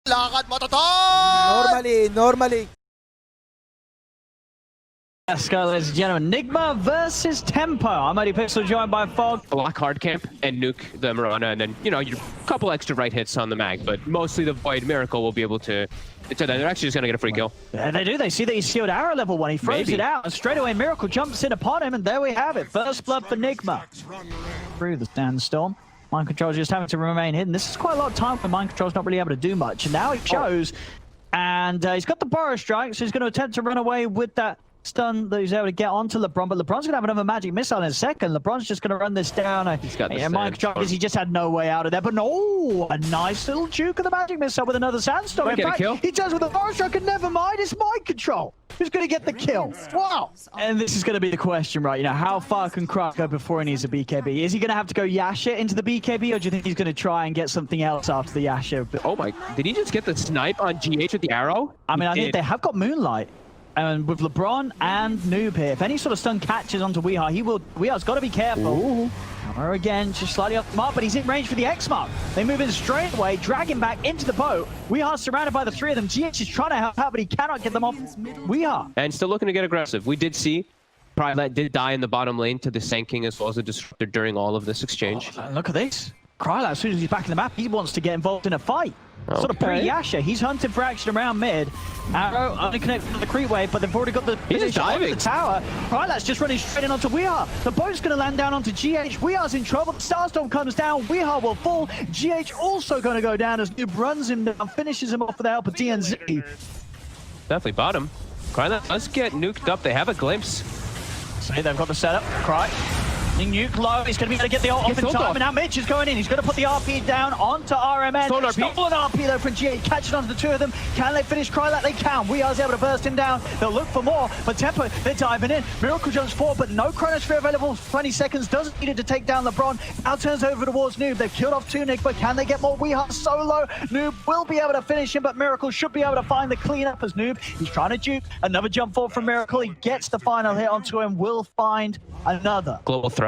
Lakad mo, Toton! Normally. Let's go, ladies and gentlemen. NIGMA versus Tempo. I'm Eddie Pixel, joined by Fog. Block hard camp and nuke the Mirana, and then, you know, your couple extra right hits on the mag, but mostly the Void Miracle will be able to... They're actually just going to get a free kill. Yeah, they do. They see that he's sealed arrow level 1. He throws it out, and straight away Miracle jumps in upon him, and there we have it. First blood for NIGMA. Through the sandstorm. Mind Control's just having to remain hidden. This is quite a lot of time when Mind Control's not really able to do much. And now he chose, and he's got the Burrow Strike, so he's going to attempt to run away with that stun that he's able to get onto LeBron, but LeBron's going to have another magic missile in a second. LeBron's just going to run this down. He's got the Mind Control, he just had no way out of there, but no, a nice little juke of the magic missile with another sandstorm. In fact, he does with the Burrow Strike, and never mind, it's Mind Control who's going to get the kill. Wow. And this is going to be the question, right? You know, how far can Kruk go before he needs a BKB? Is he going to have to go Yasha into the BKB, or do you think he's going to try and get something else after the Yasha? Oh my, did he just get the snipe on GH with the arrow? I mean, I think they have got Moonlight. And with LeBron and Noob here, if any sort of stun catches onto Weehar's got to be careful. Hammer again, just slightly off the mark, but he's in range for the X mark. They move in straight away, drag him back into the boat. Weehar's surrounded by the three of them. GH is trying to help out, but he cannot get them off Weehar. And still looking to get aggressive. We did see Private did die in the bottom lane to the Sand King as well as a Disruptor during all of this exchange. Oh, look at this. Krylak, as soon as he's back in the map, he wants to get involved in a fight. Sort of pre-Yasha. He's hunting for action around mid. Arrow only connected to the creep wave, but they've already got the finish onto the tower. Krylak's just running straight in onto Weehar. The boat's going to land down onto GH. Weehar's in trouble. The Starstorm comes down. Weehar will fall. GH also going to go down as Noob runs him down, finishes him off with the help of DNZ. Definitely bottom. Krylak does get nuked up. They have a glimpse. See, they've got the setup. Cry. Nuke low, he's going to be able to get the ult off in time, and now Mitch is going in. He's going to put the RP down onto RMN. Stolen RP though from GH, catching onto the two of them. Can they finish Krylak? They can. Weehar's able to burst him down. They'll look for more, but Tempo, they're diving in. Miracle jumps forward, but no Chronosphere available for 20 seconds. Doesn't need it to take down LeBron. Now turns over towards Noob. They've killed off two Nick, but can they get more? Weehar solo. Noob will be able to finish him, but Miracle should be able to find the cleanup as Noob. He's trying to juke. Another jump forward from Miracle. He gets the final hit onto him. Will find another. Global threats.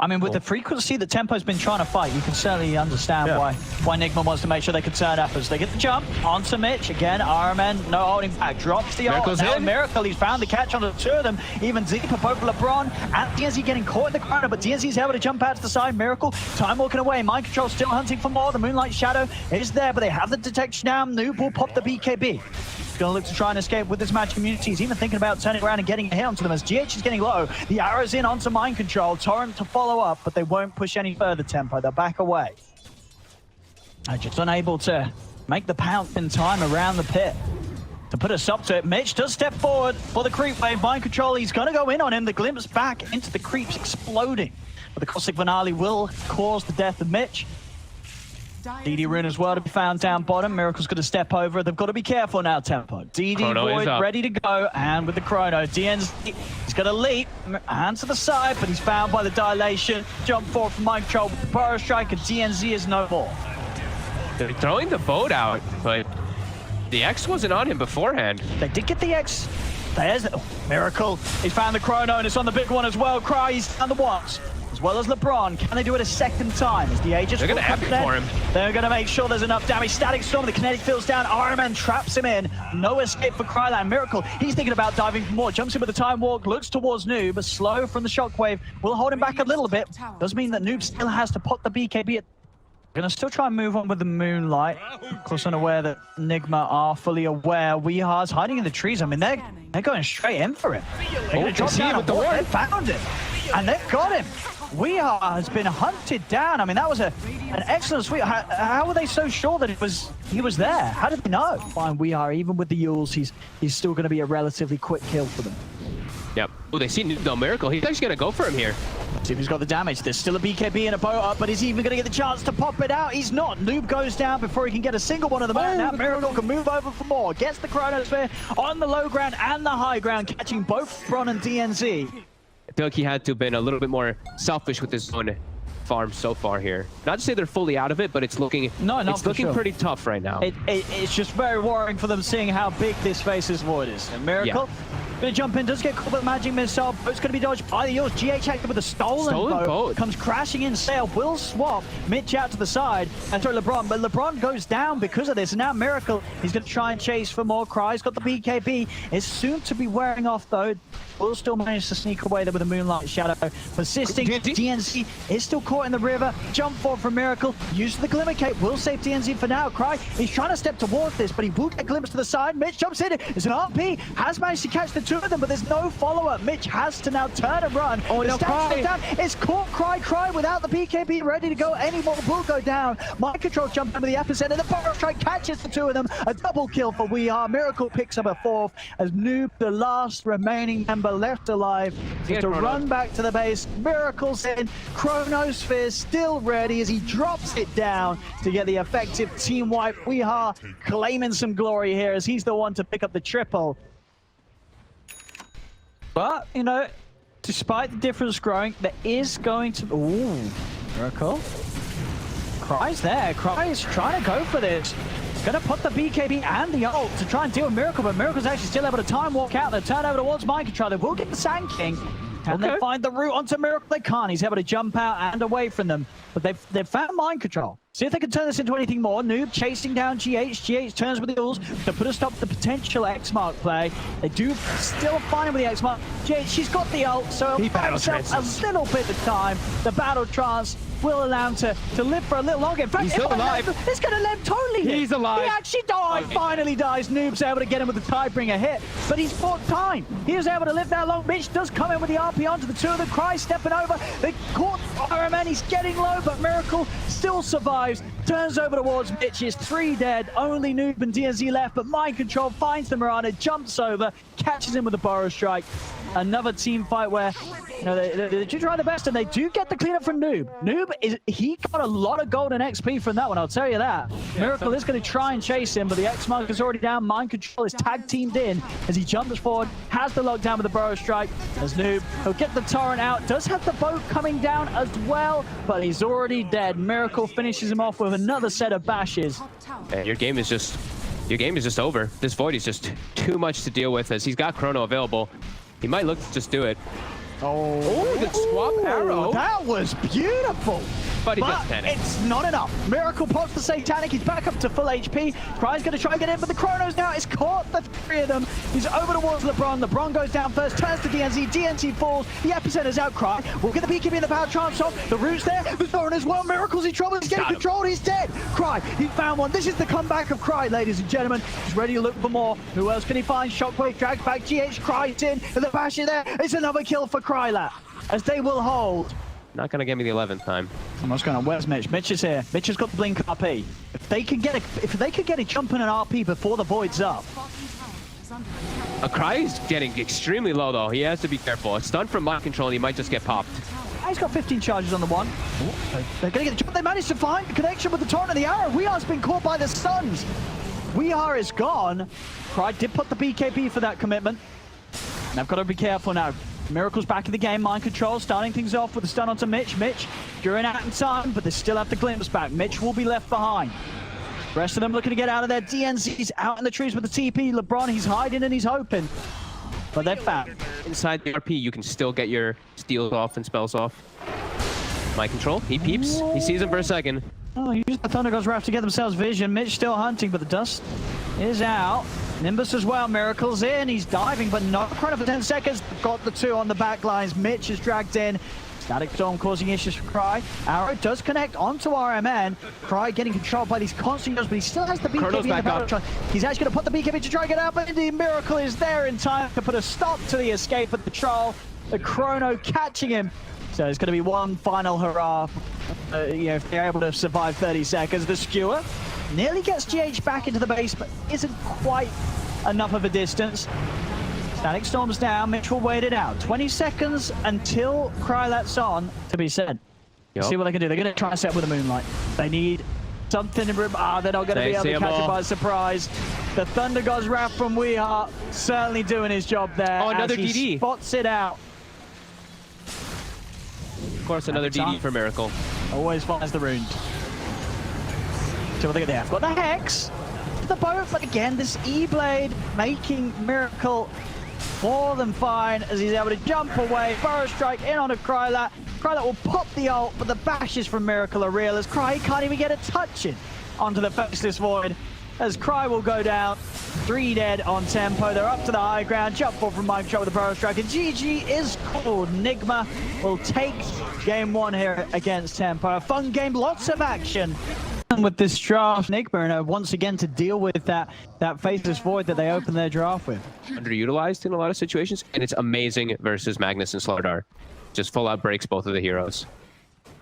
I mean, with the frequency that Tempo's been trying to fight, you can certainly understand why NIGMA wants to make sure they can turn up as they get the jump onto Mitch. Again, RMN, no holding back, drops the ult. Now Miracle, he's found the catch on the two of them. Even deeper, both LeBron and DNZ getting caught in the corner, but DNZ's able to jump out to the side. Miracle, time walking away. Mind Control still hunting for more. The Moonlight Shadow is there, but they have the detection down. Noob will pop the BKB. Going to look to try and escape with this match community. He's even thinking about turning around and getting a hit onto them as GH is getting low. The arrow's in onto Mind Control. Torrent to follow up, but they won't push any further. Tempo, they'll back away. They're just unable to make the pounce in time around the pit. To put a stop to it, Mitch does step forward for the creep wave. Mind Control, he's going to go in on him. The glimpse back into the creeps exploding. But the Cosmic Finale will cause the death of Mitch. DD Rune as well to be found down bottom. Miracle's going to step over. They've got to be careful now, Tempo. DD Void ready to go, and with the Chrono, DNZ, he's going to leap, hands to the side, but he's found by the dilation. Jump forward from Mind Control with the Burrow Strike, and DNZ is no more. They're throwing the boat out, but the X wasn't on him beforehand. They did get the X. There's Miracle. He's found the Chrono, and it's on the big one as well. Cry, he's found the ones. As well as LeBron. Can they do it a second time? As the Aegis they're going to epic for him. They're going to make sure there's enough damage. Static Storm, the kinetic field's down. RMN traps him in. No escape for Krylak. Miracle, he's thinking about diving for more. Jumps in with the time walk, looks towards Noob, but slow from the shockwave. Will hold him back a little bit. Does mean that Noob still has to pop the BKB. Gonna still try and move on with the Moonlight. Of course, unaware that NIGMA are fully aware. Weehar's hiding in the trees. I mean, they're going straight in for him. They're gonna drop down with the ward. They found him, and they've got him. Weehar has been hunted down. I mean, that was an excellent sweep. How were they so sure that he was there? How did they know? Fine, Weehar, even with the Yules, he's still going to be a relatively quick kill for them. Yep. Oh, they see Noob Miracle. He's actually going to go for him here. See if he's got the damage. There's still a BKB and a boat up, but is he even going to get the chance to pop it out? He's not. Noob goes down before he can get a single one of them out. Now Miracle can move over for more. Gets the Chronosphere on the low ground and the high ground, catching both Bron and DNZ. I feel like he had to have been a little bit more selfish with his own farm so far here. Not to say they're fully out of it, but it's looking pretty tough right now. It's just very worrying for them, seeing how big this Faceless Void is. And Miracle, Gonna jump in, does get caught with magic missile. Boat's gonna be dodged by the yours. GH active with a stolen boat. Comes crashing in. Sail will swap. Mitch out to the side and throw LeBron, but LeBron goes down because of this. And now Miracle, he's gonna try and chase for more. Cry's got the BKB. It's soon to be wearing off though. Will still manage to sneak away there with a Moonlight Shadow. Persisting, DNC is still caught in the river. Jump forward from Miracle. Use the Glimmer Cape. Will save DNC for now. Cry, he's trying to step towards this, but he will get a glimpse to the side. Mitch jumps in. It's an RP. Has managed to catch the two of them, but there's no follow-up. Mitch has to now turn and run. Oh, no, Cry. Down. It's caught Cry without the BKB ready to go. Any more will go down. Mind Control jump into the epicenter. The Burrow Strike catches the two of them. A double kill for VIrtus. Miracle picks up a fourth as Noob, the last remaining member left alive, to run back to the base. Miracle's in. Chronosphere still ready as he drops it down to get the effective team wipe. VIrtus claiming some glory here as he's the one to pick up the triple. But, you know, despite the difference growing, there is going to... Ooh, Miracle. Cry's there. Cry's trying to go for this. Gonna put the BKB and the ult to try and deal with Miracle, but Miracle's actually still able to time walk out. They turn over towards Mind Control. They will get the Sand King. Can they find the route onto Miracle? They can't. He's able to jump out and away from them. But they've found Mind Control. See if they can turn this into anything more. Noob chasing down GH. GH turns with the ults to put a stop to the potential X-Mark play. They do still find him with the X-Mark. GH, she's got the ult, so he'll find himself a little bit of time. The battle trance will allow him to live for a little longer. In fact, he's still alive. It's going to let him totally hit. He's alive. He actually died. Finally dies. Noob's able to get him with the Tidebringer hit, but he's bought time. He was able to live that long. Mitch does come in with the RP onto the two of them. Cry stepping over. They caught RMN. He's getting low, but Miracle still survives. Turns over towards Mitch. Is 3 dead. Only Noob and DNZ left, but Mind Control finds the Mirana, jumps over, catches him with a Burrow Strike. Another team fight where, you know, they do try the best, and they do get the cleanup from Noob. Noob, he got a lot of golden XP from that one, I'll tell you that. Miracle is going to try and chase him, but the X-Mark is already down. Mind Control is tag teamed in as he jumps forward, has the lockdown with the Burrow Strike. As Noob, he'll get the Torrent out, does have the boat coming down as well, but he's already dead. Miracle finishes him off with another set of bashes. And your game is just over. This Void is just too much to deal with as he's got Chrono available. He might look to just do it. Oh, the swap arrow. That was beautiful. But he gets panic. It's not enough. Miracle pops the Satanic. He's back up to full HP. Cry's going to try and get in, but the Chronos now is caught the 3 of them. He's over towards LeBron. LeBron goes down first, turns to DNZ. DNZ falls. The Epicenter's out. Cry will get the BKB in the power trance off. The route's there. The Thorin as well. Miracle's in trouble. He's getting controlled. He's dead. Cry, he found one. This is the comeback of Cry, ladies and gentlemen. He's ready to look for more. Who else can he find? Shockwave drags back. GH Cry's in. And the bash is there. It's another kill for Crylat as they will hold. Not going to give me the 11th time. What's going on? Where's Mitch? Mitch is here. Mitch has got the blink RP. If they could get a jump and an RP before the Void's up. Cry is getting extremely low though. He has to be careful. A stun from Mind Control and he might just get popped. He's got 15 charges on the one. They're going to get the jump. They managed to find the connection with the Torrent and the arrow. VIrtus's been caught by the stuns. VIrtus is gone. Cry did put the BKB for that commitment. And they've got to be careful now. Miracle's back in the game. Mind Control starting things off with a stun onto Mitch. Mitch, during out in time, but they still have the glimpse back. Mitch will be left behind. The rest of them looking to get out of there. DNZ's out in the trees with the TP. LeBron, he's hiding and he's hoping. But they're found. Inside the RP, you can still get your steals off and spells off. Mind Control, he peeps. He sees him for a second. Oh, he used the Thunder God's Wrath to get themselves vision. Mitch still hunting, but the dust is out. Nimbus as well. Miracle's in. He's diving, but no Chrono for 10 seconds. Got the 2 on the back lines. Mitch is dragged in. Static Storm causing issues for Cry. Arrow does connect onto RMN. Cry getting controlled by these constant goes, but he still has the BKB in the power. He's actually going to put the BKB to try and get out, but indeed Miracle is there in time to put a stop to the escape of the Troll. The Chrono catching him. So it's going to be one final hurrah. You know, if they're able to survive 30 seconds. The Skewer nearly gets GH back into the base, but isn't quite enough of a distance. Static Storm's down. Mitch will wait it out. 20 seconds until Crylat's on to be said. Yep. See what they can do. They're going to try and set with a Moonlight. They need something in room. They're not going to be able to catch it by surprise. The Thunder God's Wrath from VIrtus certainly doing his job there. Oh, another as he DD. spots it out. Of course, another DD for Miracle. Always finds the rune. See what they get there. Got the Hex. The boat, but again, this E-Blade making Miracle more than fine as he's able to jump away. Burrow strike in on a Krylat. Krylat will pop the ult, but the bashes from Miracle are real as Cry can't even get a touch in onto the Faceless Void. As Cry will go down, 3 dead on Tempo. They're up to the high ground. Jump forward from Mike Shot with the Burrow strike. And GG is called. NIGMA will take game 1 here against Tempo. A fun game, lots of action. With this draft, NIGMA once again to deal with that Faceless Void that they opened their draft with. Underutilized in a lot of situations, and it's amazing versus Magnus and Slardar. Just full out breaks both of the heroes.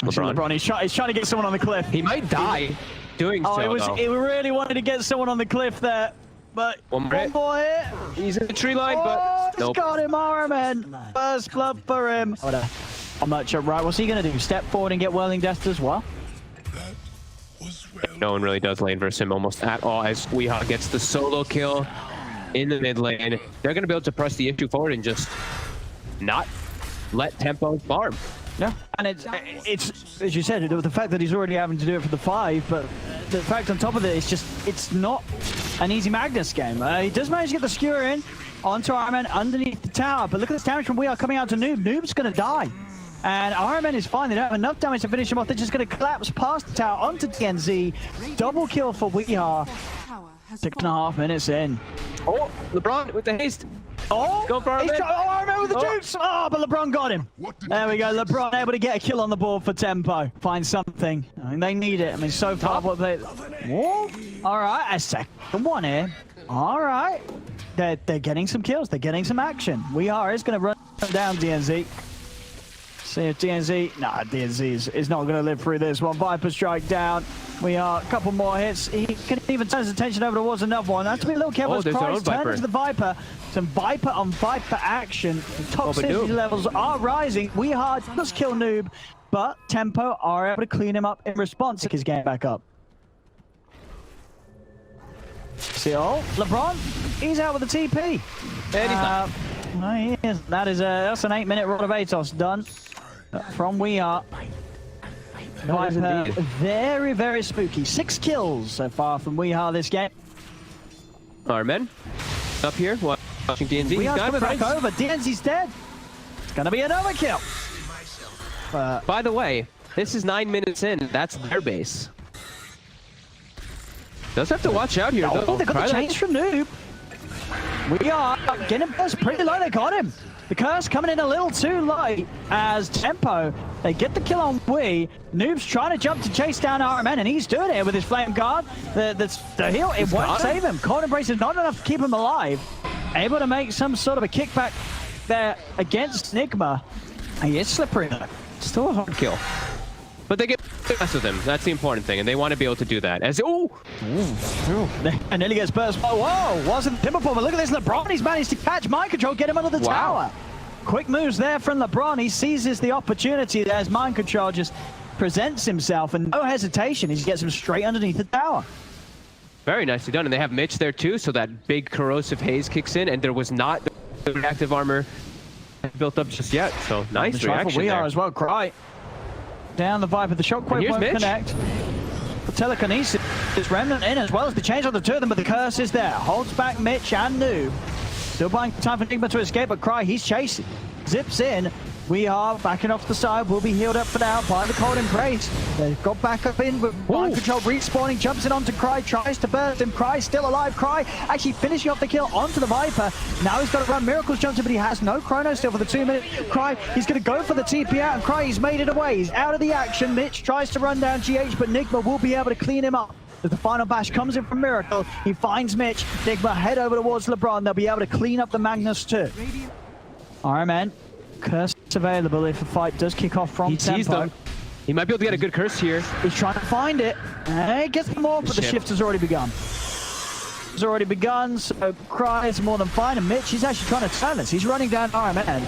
LeBron, he's trying to get someone on the cliff. He might die doing so. He really wanted to get someone on the cliff there, but one more hit. He's in the tree line, but nope. Got him, Araman. First blood for him. I'm not sure. Right, what's he gonna do? Step forward and get Whirling Death as well? No one really does lane versus him almost at all as Weehaw gets the solo kill in the mid lane. They're gonna be able to press the issue forward and just not let Tempo farm. Yeah, and it's as you said, the fact that he's already having to do it for the 5, but the fact on top of it, it's not an easy Magnus game. He does manage to get the skewer in onto Ironman underneath the tower, but look at this damage from Weehaw coming out to Noob. Noob's gonna die. And Ironman is fine. They don't have enough damage to finish him off. They're just going to collapse past the tower onto DNZ. Double kill for Weehaw. 6.5 minutes in. Oh, LeBron with the haste. Oh, go for it. Ironman with the jukes. Oh, but LeBron got him. There we go. LeBron able to get a kill on the board for Tempo. Find something. I mean, they need it. I mean, so far what they... Whoa. All right, a second one here. All right. They're getting some kills. They're getting some action. Weehaw is going to run down DNZ. See if DNZ... Nah, DNZ is not going to live through this one. Viper strike down. We are a couple more hits. He can even turn his attention over towards another one. That's to be a little careful. Price turn into the Viper. Some Viper on Viper action. The toxicity levels are rising. Weehaw does kill Noob, but Tempo are able to clean him up in response to his game back up. See, LeBron, he's out with the TP. That's an 8-minute Rod of Atos done. From Weehaw. Viper, very, very spooky. 6 kills so far from Weehaw this game. Armen up here watching DNZ. Weeha's back over. DNZ's dead. It's gonna be another kill. By the way, this is 9 minutes in. That's their base. Does have to watch out here though. They got the change from Noob. Weehaw getting burst pretty low. They got him. The curse coming in a little too late as Tempo, they get the kill on Wee. Noob's trying to jump to chase down RMN, and he's doing it with his Flame Guard. The heal, it won't save him. Cold Embrace is not enough to keep him alive. Able to make some sort of a kickback there against NIGMA. He is slippery though. Still a hard kill. But they get the best of them. That's the important thing, and they want to be able to do that. As and nearly gets burst. Oh, whoa! Wasn't Timberfall, but look at this. LeBron, he's managed to catch Mind Control, get him under the tower. Quick moves there from LeBron. He seizes the opportunity as Mind Control just presents himself, and no hesitation, he gets him straight underneath the tower. Very nicely done, and they have Mitch there too, so that big corrosive haze kicks in, and there was not the reactive armor built up just yet. So nice reaction We there. are as well. Cry down the Viper. The shockwave won't connect. The telekinesis is Remnant in as well as the change on the 2 of them, but the curse is there. Holds back Mitch and Noob. Still buying time for NIGMA to escape, but Cry, he's chasing. Zips in. We are backing off the side. Will be healed up for now by the Cold Embrace. They've got back up in with Mind Control respawning. Jumps in onto Cry. Tries to burst him. Cry still alive. Cry actually finishing off the kill onto the Viper. Now he's got to run. Miracles jumps in, but he has no chrono still for the 2-minute. Cry, he's going to go for the TP out, and Cry, he's made it away. He's out of the action. Mitch tries to run down GH, but NIGMA will be able to clean him up. As the final bash comes in from Miracle, he finds Mitch. NIGMA head over towards LeBron. They'll be able to clean up the Magnus too. Iron Man. Curse available if the fight does kick off from Tempo. He might be able to get a good curse here. He's trying to find it. He gets them all, but the shift has already begun. It's already begun, so Cry is more than fine. And Mitch, he's actually trying to turn this. He's running down Iron Man.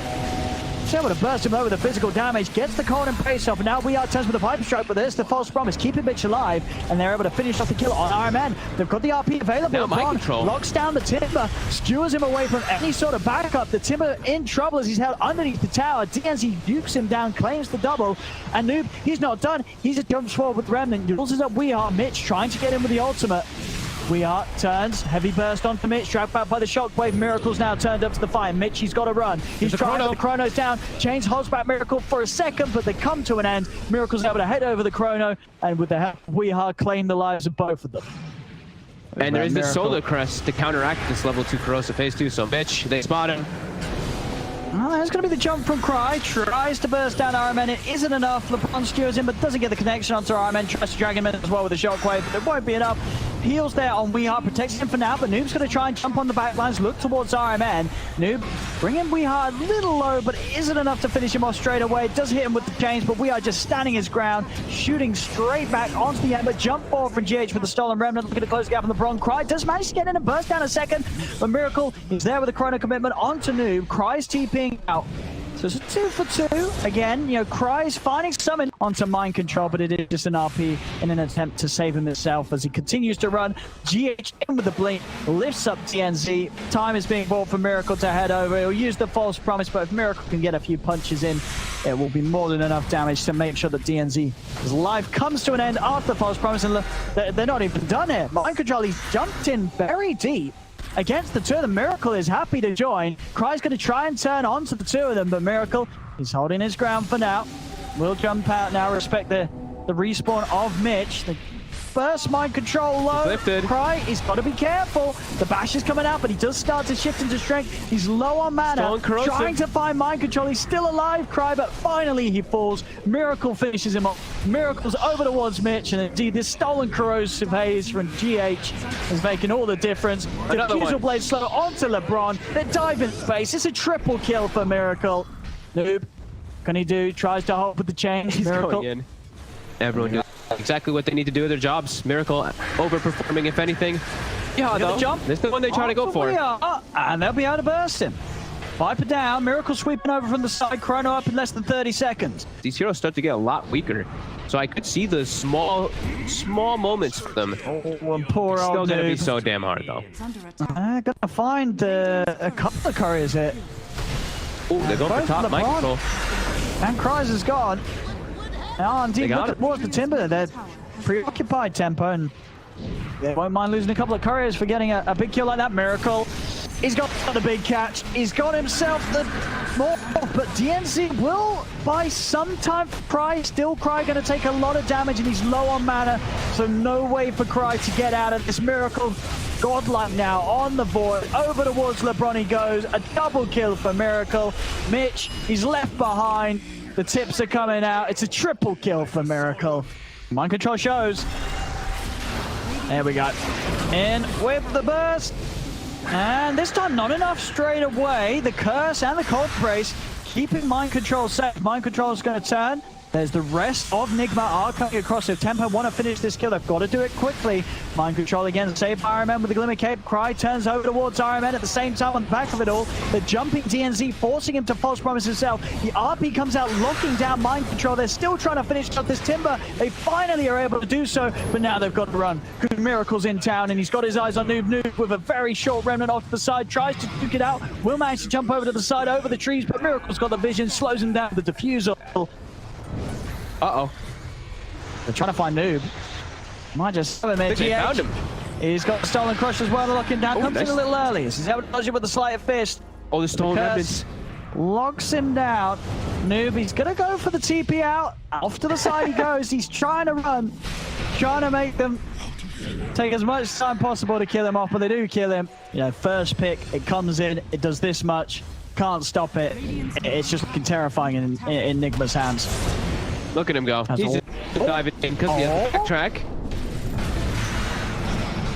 He's able to burst him over the physical damage, gets the Cold Embrace off, and now we are turns with the Viper Strike, but there's the false promise, keeping Mitch alive, and they're able to finish off the kill on Iron Man. They've got the RP available. Mind Control locks down the Timber, skewers him away from any sort of backup. The Timber in trouble as he's held underneath the tower. DNZ dukes him down, claims the double, and Noob, he's not done. He's a jump forward with Remnant. Uses up We Are. Mitch trying to get in with the ultimate. VIrtus turns, heavy burst onto Mitch, dragged back by the shockwave. Miracle's now turned up to the fight. Mitch, he's got to run. He's trying to the Chrono's down. Chains holds back Miracle for a second, but they come to an end. Miracle's able to head over the Chrono, and with the help of VIrtus, claim the lives of both of them. And there is the Solar Crest to counteract this level 2 Corrosive phase 2. So Mitch, they spot him. Oh, there's going to be the jump from Cry. Tries to burst down RMN. It isn't enough. LeBron steers in, but doesn't get the connection onto RMN. Tries to drag him in as well with a shockwave, but it won't be enough. Heals there on VIrtus, protects him for now, but Noob's going to try and jump on the backlines, look towards RMN. Noob bringing VIrtus a little low, but it isn't enough to finish him off straight away. It does hit him with the chains, but VIrtus just standing his ground, shooting straight back onto the Ember. Jump forward from GH with the stolen remnant, looking to close the gap on LeBron. Cry does manage to get in and burst down a second, but Miracle is there with a Chrono commitment onto Noob. Cry's TPing out. So it's a 2 for 2. Again, you know, Cry's finding summon onto mind control, but it is just an RP in an attempt to save himself as he continues to run. GH in with the blink, lifts up TNZ. Time is being bought for Miracle to head over. He'll use the false promise, but if Miracle can get a few punches in, it will be more than enough damage to make sure that DNZ's life comes to an end after false promise. And they're not even done here. Mind control, he's jumped in very deep. Against the two of them, Miracle is happy to join. Cry's going to try and turn onto the two of them, but Miracle is holding his ground for now. Will jump out now, respect the respawn of Mitch. The first mind control low. Cry, he's got to be careful. The bash is coming out, but he does start to shift into strength. He's low on mana, trying to find mind control. He's still alive, Cry, but finally he falls. Miracle finishes him off. Miracle's over towards Mitch, and indeed this stolen corrosive haze from GH is making all the difference. Diffusal blade slow onto LeBron. They dive in space. It's a triple kill for Miracle. Noob, can he do? Tries to hold with the chains. He's Miracle. going in. Everyone doing exactly what they need to do with their jobs. Miracle overperforming, if anything. Yeah, though. Jump. This is the one they try to go for. And they'll be able to burst him. Viper down, Miracle sweeping over from the side, Chrono up in less than 30 seconds. These heroes start to get a lot weaker, so I could see the small moments for them. Oh, and poor it's old still going to be dude. so damn hard, though. Gonna find a couple of couriers here. Oh, they're going for top mind control. And Cries is gone. Oh, indeed, look towards the Timber. They're preoccupied tempo, and they won't mind losing a couple of couriers for getting a big kill like that. Miracle. He's got the big catch. He's got himself the more, but DNZ will buy some time for Cry. Still Cry going to take a lot of damage, and he's low on mana, so no way for Cry to get out of this. Miracle godlike now on the board. Over towards LeBron he goes. A double kill for Miracle. Mitch, he's left behind. The tips are coming out. It's a triple kill for Miracle. Mind control shows. There we go. In with the burst. And this time not enough straight away. The curse and the cold brace keeping mind control safe. Mind control is going to turn. There's the rest of NIGMA are coming across. If Tempo want to finish this kill, they've got to do it quickly. Mind control again, save RMN with the Glimmer Cape. Cry turns over towards RMN at the same time on the back of it all. The jumping DNZ forcing him to false promise himself. The RP comes out locking down mind control. They're still trying to finish up this Timber. They finally are able to do so, but now they've got to run. Good Miracle's in town, and he's got his eyes on Noob. Noob with a very short remnant off to the side, tries to duke it out. Will manage to jump over to the side, over the trees, but Miracle's got the vision, slows him down with the diffusal. Uh-oh. They're trying to find Noob. Might just have him in. They found him. He's got Stolen Crush as well, looking down. Comes in a little early. He's able to dodge it with the Sleight of Fist. Oh, the Stolen Remnants. Locks him down. Noob, he's going to go for the TP out. Off to the side he goes. He's trying to run. Trying to make them take as much time possible to kill him off, but they do kill him. You know, first pick, it comes in, it does this much. Can't stop it. It's just looking terrifying in NIGMA's hands. Look at him go. He's diving in because he has the backtrack.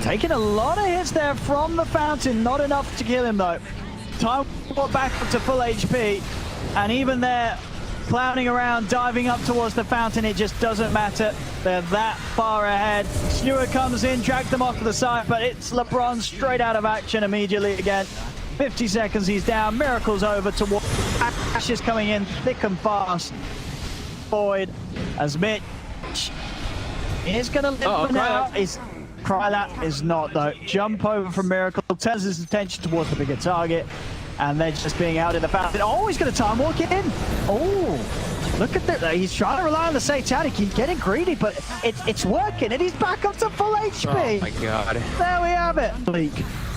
Taking a lot of hits there from the fountain. Not enough to kill him though. Time brought back up to full HP. And even there, clowning around, diving up towards the fountain, it just doesn't matter. They're that far ahead. Stewart comes in, drags them off to the side, but it's LeBron straight out of action immediately again. 50 seconds, he's down. Miracle's over towards Ash is coming in thick and fast. Void as Mitch is going to live for now. Krylat is not though. Jump over from Miracle, turns his attention towards the bigger target, and they're just being out in the fountain. Oh, he's going to time walk in. Oh, Look at that. He's trying to rely on the Satanic. He's getting greedy, but it's working, and he's back up to full HP. Oh my god. There we have it. Bleak.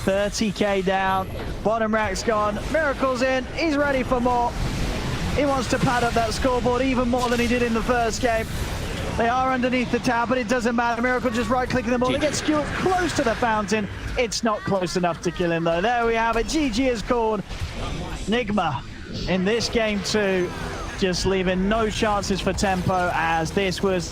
30k down. Bottom rack's gone. Miracle's in. He's ready for more. He wants to pad up that scoreboard even more than he did in the first game. They are underneath the tower, but it doesn't matter. Miracle just right-clicking them all. They get skewered close to the fountain. It's not close enough to kill him, though. There we have it. GG is called. NIGMA in this game, too, just leaving no chances for Tempo, as this was...